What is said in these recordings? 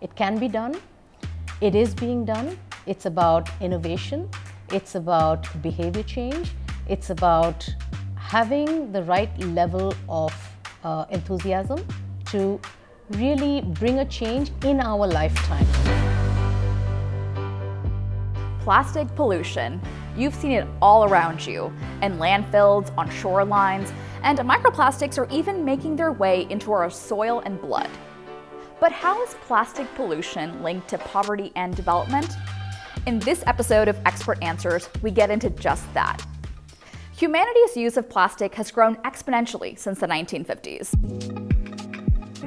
It can be done. It is being done. It's about innovation. It's about behavior change. It's about having the right level of enthusiasm to really bring a change in our lifetime. Plastic pollution. You've seen it all around you, in landfills, on shorelines, and microplastics are even making their way into our soil and blood. But how is plastic pollution linked to poverty and development? In this episode of Expert Answers, we get into just that. Humanity's use of plastic has grown exponentially since the 1950s.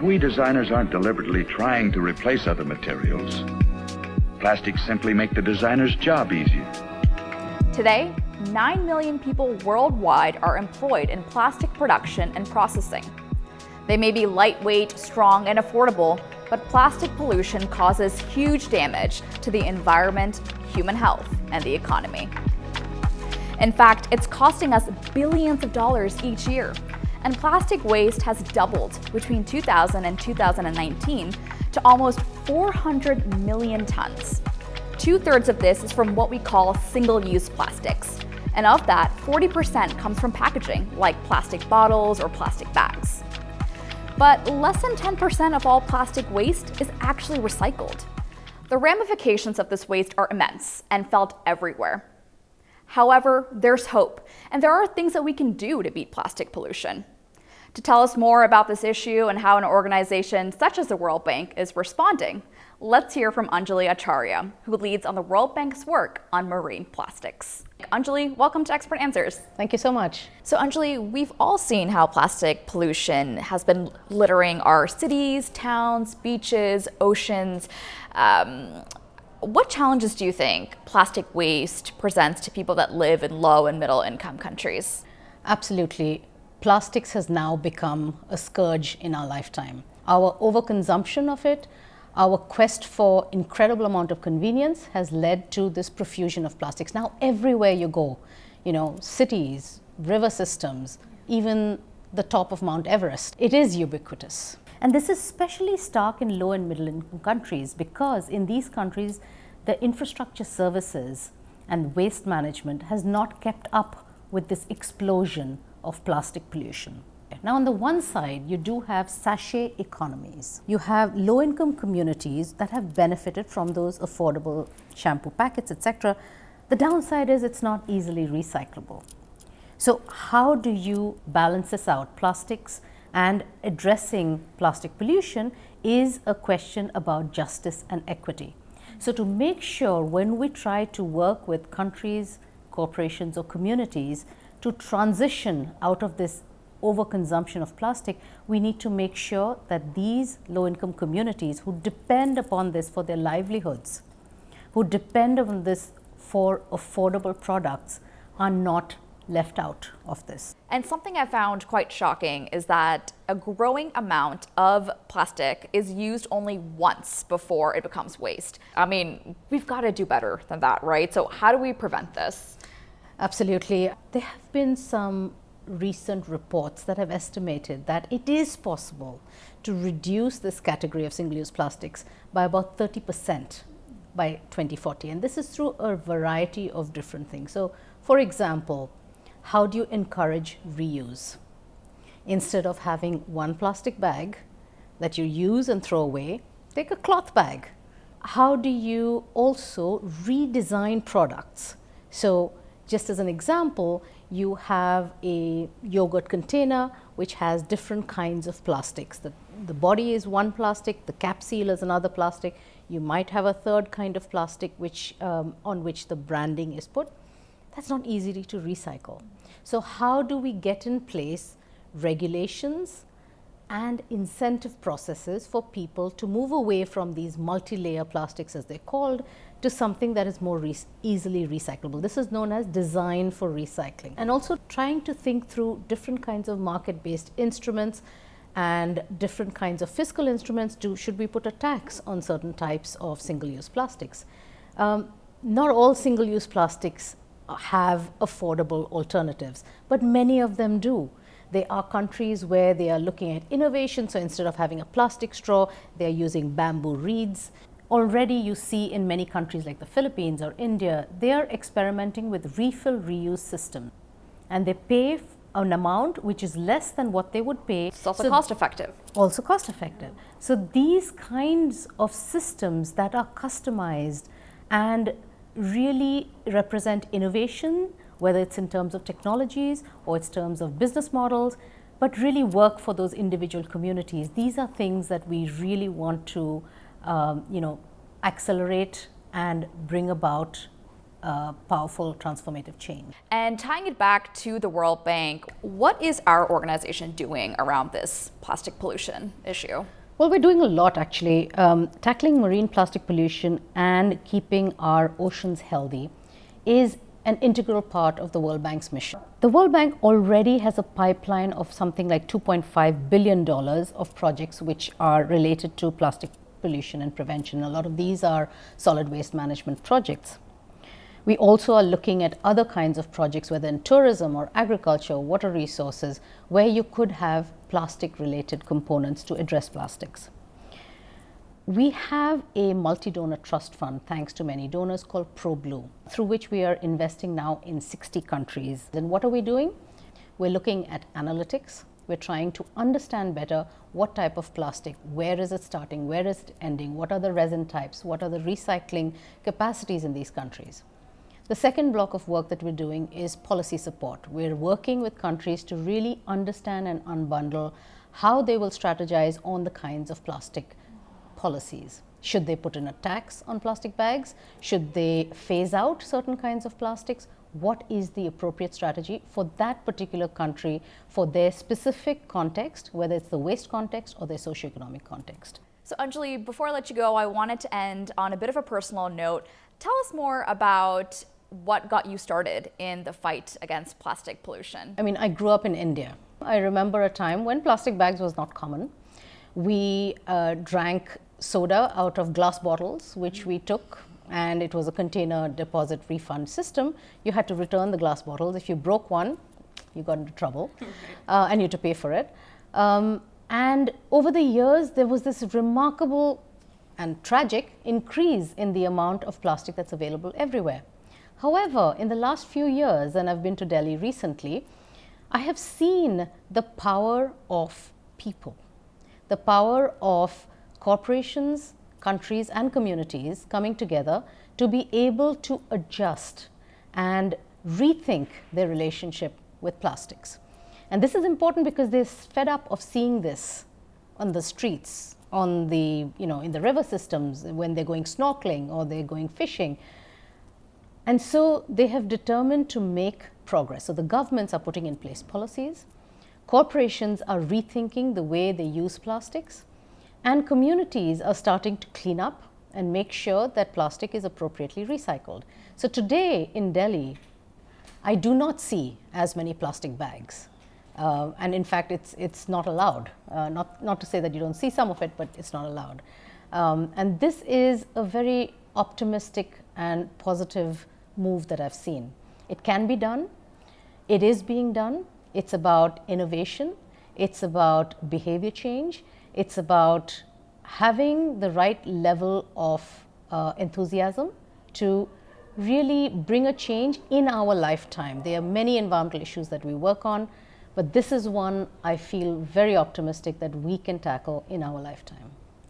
We designers aren't deliberately trying to replace other materials. Plastics simply make the designer's job easier. Today, 9 million people worldwide are employed in plastic production and processing. They may be lightweight, strong, and affordable, but plastic pollution causes huge damage to the environment, human health, and the economy. In fact, it's costing us billions of dollars each year, and plastic waste has doubled between 2000 and 2019 to almost 400 million tons. 2/3 of this is from what we call single-use plastics, and of that, 40% comes from packaging, like plastic bottles or plastic bags. But less than 10% of all plastic waste is actually recycled. The ramifications of this waste are immense and felt everywhere. However, there's hope, and there are things that we can do to beat plastic pollution. To tell us more about this issue and how an organization such as the World Bank is responding, let's hear from Anjali Acharya, who leads on the World Bank's work on marine plastics. Anjali, welcome to Expert Answers. Thank you so much. So Anjali, we've all seen how plastic pollution has been littering our cities, towns, beaches, oceans. What challenges do you think plastic waste presents to people that live in low and middle income countries? Absolutely. Plastics has now become a scourge in our lifetime. Our overconsumption of it, our quest for incredible amount of convenience has led to this profusion of plastics. Now everywhere you go, cities, river systems, even the top of Mount Everest, it is ubiquitous. And this is especially stark in low and middle income countries because in these countries, the infrastructure services and waste management has not kept up with this explosion of plastic pollution. Now on the one side, you do have sachet economies. You have low-income communities that have benefited from those affordable shampoo packets, etc. The downside is it's not easily recyclable. So how do you balance this out? Plastics and addressing plastic pollution is a question about justice and equity. So to make sure when we try to work with countries, corporations or communities to transition out of this overconsumption of plastic, we need to make sure that these low-income communities who depend upon this for their livelihoods, who depend on this for affordable products, are not left out of this. And something I found quite shocking is that a growing amount of plastic is used only once before it becomes waste. I mean, we've got to do better than that, right? So how do we prevent this? Absolutely. There have been some recent reports that have estimated that it is possible to reduce this category of single-use plastics by about 30% by 2040. And this is through a variety of different things. So, for example, how do you encourage reuse? Instead of having one plastic bag that you use and throw away, take a cloth bag. How do you also redesign products? So, just as an example, you have a yogurt container which has different kinds of plastics. The body is one plastic, the cap seal is another plastic. You might have a third kind of plastic on which the branding is put. That's not easy to recycle. So how do we get in place regulations and incentive processes for people to move away from these multi-layer plastics, as they're called, to something that is more easily recyclable? This is known as design for recycling. And also trying to think through different kinds of market-based instruments and different kinds of fiscal instruments. Should we put a tax on certain types of single-use plastics? Not all single-use plastics have affordable alternatives, but many of them do. There are countries where they are looking at innovation. So instead of having a plastic straw, they are using bamboo reeds. Already you see in many countries like the Philippines or India, they are experimenting with refill reuse systems. And they pay an amount which is less than what they would pay. It's also cost effective. Also cost effective. So these kinds of systems that are customized and really represent innovation, whether it's in terms of technologies or it's terms of business models, but really work for those individual communities. These are things that we really want to accelerate and bring about powerful transformative change. And tying it back to the World Bank, what is our organization doing around this plastic pollution issue? Well, we're doing a lot actually. Tackling marine plastic pollution and keeping our oceans healthy is an integral part of the World Bank's mission. The World Bank already has a pipeline of something like $2.5 billion of projects which are related to plastic pollution and prevention. A lot of these are solid waste management projects. We also are looking at other kinds of projects, whether in tourism or agriculture, water resources, where you could have plastic-related components to address plastics. We have a multi-donor trust fund, thanks to many donors, called ProBlue, through which we are investing now in 60 countries. And what are we doing? We're looking at analytics. We're trying to understand better what type of plastic, where is it starting, where is it ending, what are the resin types, what are the recycling capacities in these countries. The second block of work that we're doing is policy support. We're working with countries to really understand and unbundle how they will strategize on the kinds of plastic policies. Should they put in a tax on plastic bags? Should they phase out certain kinds of plastics? What is the appropriate strategy for that particular country, for their specific context, whether it's the waste context or their socioeconomic context? So Anjali, before I let you go, I wanted to end on a bit of a personal note. Tell us more about what got you started in the fight against plastic pollution. I mean, I grew up in India. I remember a time when plastic bags was not common. We drank soda out of glass bottles, which we took, and it was a container deposit refund system. You had to return the glass bottles. If you broke one, you got into trouble, and you had to pay for it. And over the years, there was this remarkable and tragic increase in the amount of plastic that's available everywhere. However, in the last few years, and I've been to Delhi recently, I have seen the power of people, the power of corporations, countries, and communities coming together to be able to adjust and rethink their relationship with plastics. And this is important because they're fed up of seeing this on the streets, on the, in the river systems, when they're going snorkeling or they're going fishing. And so they have determined to make progress. So the governments are putting in place policies, corporations are rethinking the way they use plastics, and communities are starting to clean up and make sure that plastic is appropriately recycled. So today in Delhi, I do not see as many plastic bags. And in fact, it's not allowed. Not to say that you don't see some of it, but it's not allowed. And this is a very optimistic and positive move that I've seen. It can be done. It is being done. It's about innovation. It's about behavior change. It's about having the right level of enthusiasm to really bring a change in our lifetime. There are many environmental issues that we work on, but this is one I feel very optimistic that we can tackle in our lifetime.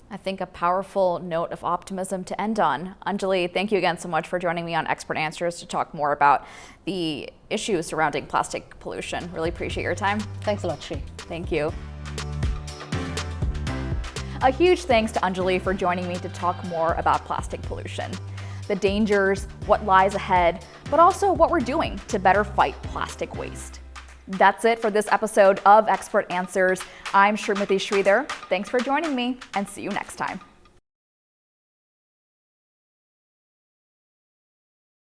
I think a powerful note of optimism to end on. Anjali, thank you again so much for joining me on Expert Answers to talk more about the issues surrounding plastic pollution. Really appreciate your time. Thanks a lot, Shri. Thank you. A huge thanks to Anjali for joining me to talk more about plastic pollution, the dangers, what lies ahead, but also what we're doing to better fight plastic waste. That's it for this episode of Expert Answers. I'm Srimati Sridhar. Thanks for joining me, and see you next time.